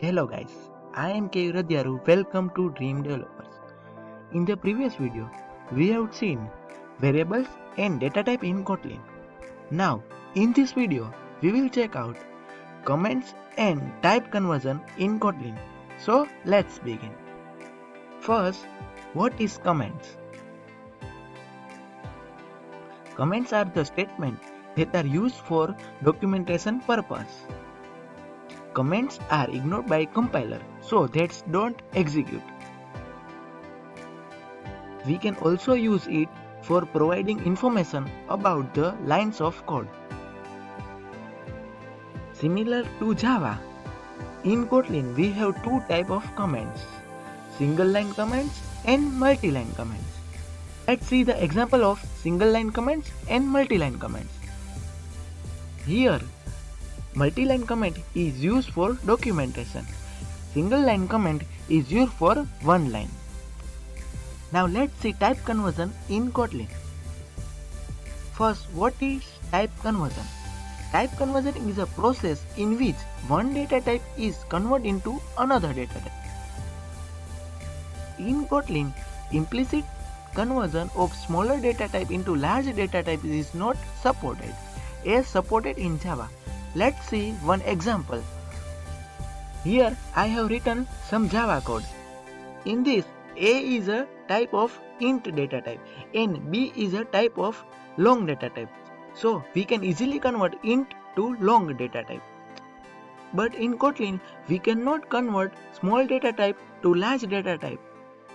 Hello guys, I am K. Radhyaru. Welcome to Dream Developers. In the previous video, we have seen variables and data type in Kotlin. Now, in this video, we will check out comments and type conversion in Kotlin. So, let's begin. First, what is comments? Comments are the statements that are used for documentation purpose. Comments are ignored by compiler, so that don't execute. We can also use it for providing information about the lines of code. Similar to Java, in Kotlin we have two types of comments, single line comments and multi-line comments. Let's see the example of single line comments and multi-line comments. Here, multi-line comment is used for documentation. Single line comment is used for one line. Now let's see type conversion in Kotlin. First, what is type conversion? Type conversion is a process in which one data type is converted into another data type. In Kotlin, implicit conversion of smaller data type into large data type is not supported, as supported in Java. Let's see one example. Here I have written some Java code. In this, A is a type of int data type and B is a type of long data type. So we can easily convert int to long data type. But in Kotlin, we cannot convert small data type to large data type.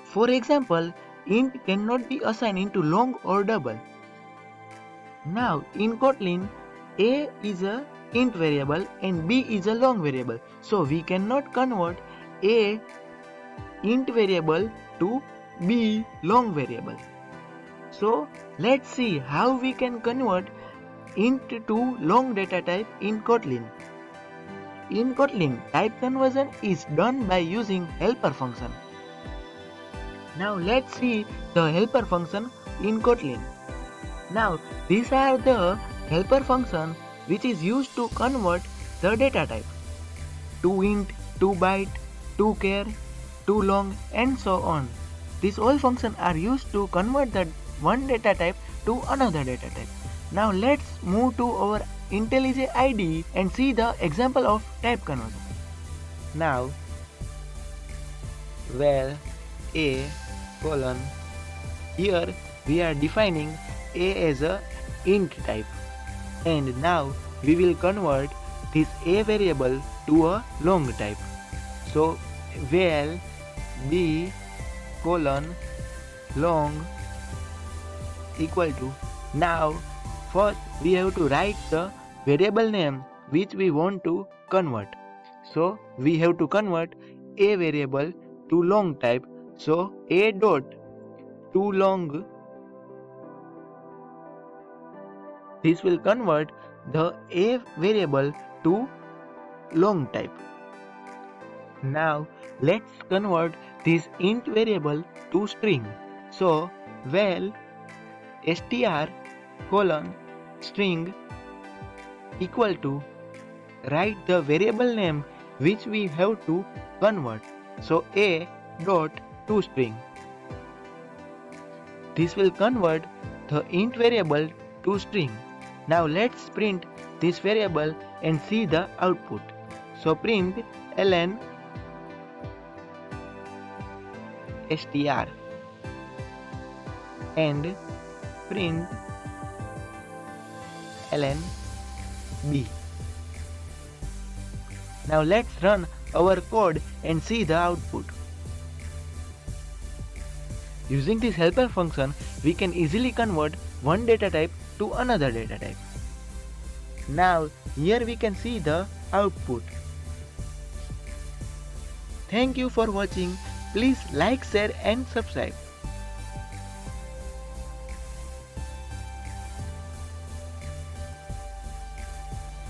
For example, int cannot be assigned into long or double. Now in Kotlin, A is a int variable and B is a long variable. So we cannot convert A int variable to B long variable. So let's see how we can convert int to long data type in Kotlin. In Kotlin, type conversion is done by using helper function. Now let's see the helper function in Kotlin. Now these are the helper functions which is used to convert the data type. To int, to byte, to char, to long and so on. These all functions are used to convert the one data type to another data type. Now let's move to our IntelliJ IDE and see the example of type conversion. Now, val a colon, here we are defining a as a int type. And now we will convert this a variable to a long type. So val b colon long equal to, now first we have to write the variable name which we want to convert. So we have to convert a variable to long type. So a dot to long, this will convert the a variable to long type. Now let's convert this int variable to string. So val str colon string equal to, write the variable name which we have to convert. So a dot to string. This will convert the int variable to string. Now let's print this variable and see the output. So print ln str and print ln b. Now let's run our code and see the output. Using this helper function, we can easily convert one data type to another data type. Now here we can see the output. Thank you for watching. Please like, share and subscribe.